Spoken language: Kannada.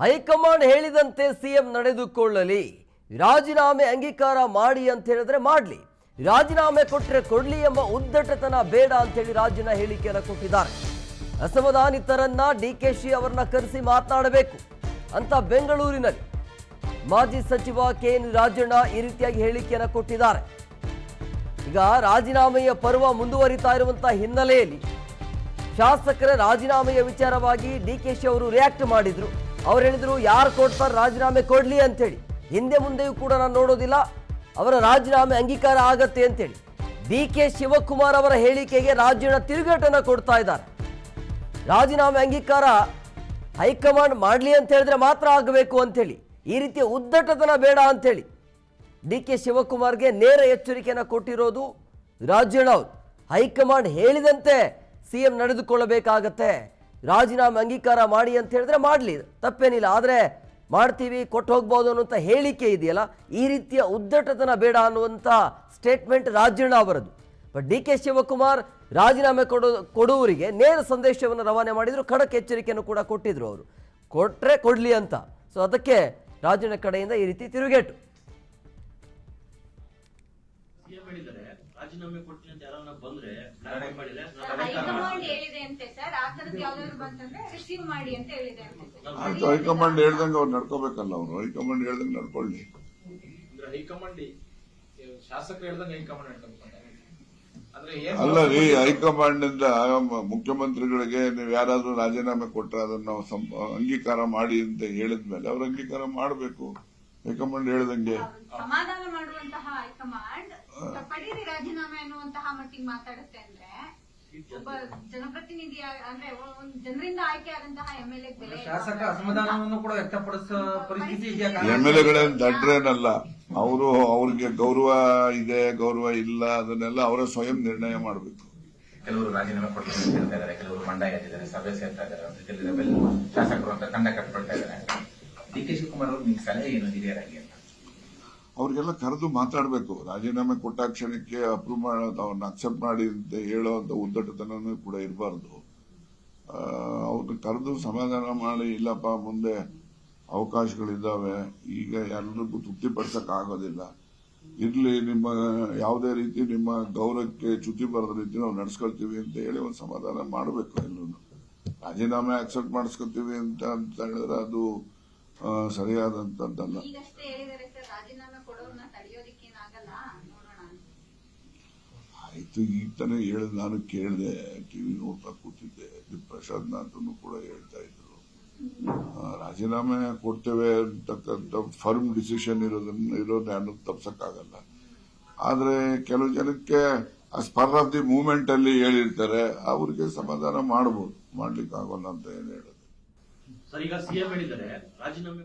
ಹೈಕಮಾಂಡ್ ಹೇಳಿದಂತೆ ಸಿಎಂ ನಡೆದುಕೊಳ್ಳಲಿ, ರಾಜೀನಾಮೆ ಅಂಗೀಕಾರ ಮಾಡಿ ಅಂತ ಹೇಳಿದ್ರೆ ಮಾಡಲಿ, ರಾಜೀನಾಮೆ ಕೊಟ್ಟರೆ ಕೊಡ್ಲಿ ಎಂಬ ಉದ್ದಟತನ ಬೇಡ ಅಂತ ಹೇಳಿ ರಾಜನ ಹೇಳಿಕೆಯನ್ನು ಕೊಟ್ಟಿದ್ದಾರೆ. ಅಸಮಾಧಾನಿತರನ್ನ ಡಿಕೆಶಿ ಅವರನ್ನ ಕರೆಸಿ ಮಾತನಾಡಬೇಕು ಅಂತ ಬೆಂಗಳೂರಿನಲ್ಲಿ ಮಾಜಿ ಸಚಿವ ಕೆಎನ್ ರಾಜಣ್ಣ ಈ ರೀತಿಯಾಗಿ ಹೇಳಿಕೆಯನ್ನು ಕೊಟ್ಟಿದ್ದಾರೆ. ಈಗ ರಾಜೀನಾಮೆಯ ಪರ್ವ ಮುಂದುವರಿತಾ ಇರುವಂತಹ ಹಿನ್ನೆಲೆಯಲ್ಲಿ ಶಾಸಕರ ರಾಜೀನಾಮೆಯ ವಿಚಾರವಾಗಿ ಡಿಕೆಶಿ ಅವರು ರಿಯಾಕ್ಟ್ ಮಾಡಿದ್ರು. ಅವ್ರು ಹೇಳಿದ್ರು, ಯಾರು ಕೊಡ್ತಾರೆ ರಾಜೀನಾಮೆ ಕೊಡ್ಲಿ ಅಂತೇಳಿ, ಹಿಂದೆ ಮುಂದೆಯೂ ಕೂಡ ನಾನು ನೋಡೋದಿಲ್ಲ, ಅವರ ರಾಜೀನಾಮೆ ಅಂಗೀಕಾರ ಆಗತ್ತೆ ಅಂತೇಳಿ ಡಿಕೆ ಶಿವಕುಮಾರ್ ಅವರ ಹೇಳಿಕೆಗೆ ರಾಜಣ್ಣ ತಿರುಗೇಟನ್ನು ಕೊಡ್ತಾ ಇದ್ದಾರೆ. ರಾಜೀನಾಮೆ ಅಂಗೀಕಾರ ಹೈಕಮಾಂಡ್ ಮಾಡಲಿ ಅಂತ ಹೇಳಿದ್ರೆ ಮಾತ್ರ ಆಗಬೇಕು ಅಂತೇಳಿ, ಈ ರೀತಿಯ ಉದ್ದಟತನ ಬೇಡ ಅಂತೇಳಿ ಡಿಕೆ ಶಿವಕುಮಾರ್ಗೆ ನೇರ ಎಚ್ಚರಿಕೆಯನ್ನು ಕೊಟ್ಟಿರೋದು ರಾಜಣ್ಣ ಅವರು. ಹೈಕಮಾಂಡ್ ಹೇಳಿದಂತೆ ಸಿಎಂ ನಡೆದುಕೊಳ್ಳಬೇಕಾಗತ್ತೆ, ರಾಜೀನಾಮೆ ಅಂಗೀಕಾರ ಮಾಡಿ ಅಂತ ಹೇಳಿದ್ರೆ ಮಾಡಲಿ, ತಪ್ಪೇನಿಲ್ಲ, ಆದರೆ ಮಾಡ್ತೀವಿ, ಕೊಟ್ಟು ಹೋಗ್ಬೋದು ಅನ್ನುವಂಥ ಹೇಳಿಕೆ ಇದೆಯಲ್ಲ, ಈ ರೀತಿಯ ಉದ್ದಟತನ ಬೇಡ ಅನ್ನುವಂಥ ಸ್ಟೇಟ್ಮೆಂಟ್ ರಾಜಣ್ಣ ಅವರದ್ದು. ಬಟ್ ಡಿಕೆ ಶಿವಕುಮಾರ್ ರಾಜೀನಾಮೆ ಕೊಡುವವರಿಗೆ ನೇರ ಸಂದೇಶವನ್ನು ರವಾನೆ ಮಾಡಿದ್ರು, ಖಡಕ್ ಎಚ್ಚರಿಕೆಯನ್ನು ಕೂಡ ಕೊಟ್ಟಿದ್ರು. ಅವರು ಕೊಟ್ಟರೆ ಕೊಡಲಿ ಅಂತ. ಸೊ ಅದಕ್ಕೆ ರಾಜಣ್ಣ ಕಡೆಯಿಂದ ಈ ರೀತಿ ತಿರುಗೇಟು. ರಾಜೀನಾಮೆ ಕೊಡ್ತೀನಿ ಅಂತ ಯಾರನ್ನ ಬಂದ್ರೆ ಹೈಕಮಾಂಡ್ ಹೇಳಿದೆ ಅಂತೆ ಸರ್, ಆ ತರದ್ ಯಾವ್ದಾದ್ರು ಬಂತಂದ್ರೆ ರಿಸೀವ್ ಮಾಡಿ ಅಂತ ಹೇಳಿದೆ ಅಂತೆ. ಹೈಕಮಾಂಡ್ ಹೇಳ್ದಂಗೆ ಅವ್ರು ನಡ್ಕೋಬೇಕಲ್ಲ, ಅವರು ಹೈಕಮಾಂಡ್ ಹೇಳ್ದಂಗೆ ನಡ್ಕೊಳ್ಳಿ. ಅಂದ್ರೆ ಹೈಕಮಾಂಡ್ ಶಾಸಕರು ಹೇಳ್ದಂಗೆ ಹೈಕಮಾಂಡ್ ನಡ್ಕೋಬೇಕಂತ ಅಲ್ಲ ರೀ, ಹೈಕಮಾಂಡ್ ಇಂದ ಮುಖ್ಯಮಂತ್ರಿಗಳಿಗೆ ನೀವು ಯಾರಾದ್ರೂ ರಾಜೀನಾಮೆ ಕೊಟ್ಟರೆ ಅದನ್ನ ನಾವು ಅಂಗೀಕಾರ ಮಾಡಿ ಅಂತ ಹೇಳಿದ್ಮೇಲೆ ಅವ್ರು ಅಂಗೀಕಾರ ಮಾಡಬೇಕು. ಹೈಕಮಾಂಡ್ ಹೇಳ್ದಂಗೆ ಸಮಾಧಾನ ಮಾಡುವಂತಹ ಹೈಕಮಾಂಡ್ ಪಡೀರಿ ರಾಜೀನಾಮೆ ಅನ್ನುವಂತಹ ಮಟ್ಟಿಗೆ ಮಾತಾಡುತ್ತೆ ಅಂದ್ರೆ ಒಬ್ಬ ಜನಪ್ರತಿನಿಧಿ ಅಂದ್ರೆ ಜನರಿಂದ ಆಯ್ಕೆ ಆದಂತಹ ಎಂಎಲ್ಎ ಬೆಲೆ ಶಾಸಕ ಅಸಮಾಧಾನವನ್ನು ಕೂಡ ವ್ಯಕ್ತಪಡಿಸೋ ಪರಿಸ್ಥಿತಿ ಇದೆಯಾ? ಎಂಎಲ್ಎಗಳೇನು ದಡ್ರೇನಲ್ಲ, ಅವರು ಅವ್ರಿಗೆ ಗೌರವ ಇದೆ ಗೌರವ ಇಲ್ಲ ಅದನ್ನೆಲ್ಲ ಅವರೇ ಸ್ವಯಂ ನಿರ್ಣಯ ಮಾಡಬೇಕು. ಕೆಲವರು ರಾಜೀನಾಮೆ ಕೊಡ್ತಾರೆ ಅಂತ ಹೇಳ್ತಾ ಇದ್ದಾರೆ, ಕೆಲವರು ಮಂಡ ಎತ್ತಿದ್ದಾರೆ, ಸಭೆ ಸೇರ್ತಾ ಇದ್ದಾರೆ, ಶಾಸಕರು ಅಂತ ತಂಡ ಕಟ್ಕೊಳ್ತಾ ಇದ್ದಾರೆ. ಡಿಕೆ ಶಿವಕುಮಾರ್ ಅವರು ನಿಮ್ಗೆ ಸಲಹೆ ಏನು ಹಿರಿಯರಾಗಿ ಅಂತ ಅವ್ರಿಗೆಲ್ಲ ಕರೆದು ಮಾತಾಡಬೇಕು. ರಾಜೀನಾಮೆ ಕೊಟ್ಟ ಕ್ಷಣಕ್ಕೆ ಅಪ್ರೂವ್ ಮಾಡೋದು, ಅವ್ರನ್ನ ಅಕ್ಸೆಪ್ಟ್ ಮಾಡಿ ಅಂತ ಹೇಳೋಂಥ ಉದ್ದಟತನೂ ಕೂಡ ಇರಬಾರ್ದು. ಅವ್ರನ್ನ ಕರೆದು ಸಮಾಧಾನ ಮಾಡಿ, ಇಲ್ಲಪ್ಪ ಮುಂದೆ ಅವಕಾಶಗಳಿದ್ದಾವೆ, ಈಗ ಎಲ್ಲರಿಗೂ ತೃಪ್ತಿಪಡಿಸಕ್ ಆಗೋದಿಲ್ಲ, ಇರ್ಲಿ, ನಿಮ್ಮ ಯಾವುದೇ ರೀತಿ ನಿಮ್ಮ ಗೌರವಕ್ಕೆ ಚ್ಯುತಿ ಬರದ ರೀತಿ ನಾವು ನಡ್ಸ್ಕೊಳ್ತೀವಿ ಅಂತ ಹೇಳಿ ಒಂದು ಸಮಾಧಾನ ಮಾಡಬೇಕು. ಎಲ್ಲರೂ ರಾಜೀನಾಮೆ ಅಕ್ಸೆಪ್ಟ್ ಮಾಡಿಸ್ಕೊತೀವಿ ಅಂತ ಹೇಳಿದ್ರೆ ಅದು ಸರಿಯಾದಂತದ್ದಲ್ಲ. ಆಯ್ತು, ಈಗ ತಾನೇ ಹೇಳಿದ್, ನಾನು ಕೇಳಿದೆ, ಟಿವಿ ನೋಡ್ತಾ ಕೂತಿದ್ದೆ, ಪ್ರಸಾದ್ ನಾಥನು ಕೂಡ ಹೇಳ್ತಾ ಇದ್ರು, ರಾಜೀನಾಮೆ ಕೊಡ್ತೇವೆ ಅಂತಕ್ಕಂಥ ಫರ್ಮ್ ಡಿಸಿಷನ್ ಇರೋದು ಯಾರು ತಪ್ಸಕ್ಕಾಗಲ್ಲ. ಆದ್ರೆ ಕೆಲವು ಜನಕ್ಕೆ ಸ್ಪರ್ ಆಫ್ ದಿ ಮೂವ್ಮೆಂಟ್ ಅಲ್ಲಿ ಹೇಳಿರ್ತಾರೆ, ಅವ್ರಿಗೆ ಸಮಾಧಾನ ಮಾಡಬಹುದು, ಮಾಡ್ಲಿಕ್ಕೆ ಆಗೋಲ್ಲ ಅಂತ ಏನ್ ಹೇಳೋದು. ಸರ್, ಈಗ ಸಿಎಂ ಹೇಳಿದ್ದಾರೆ ರಾಜೀನಾಮೆ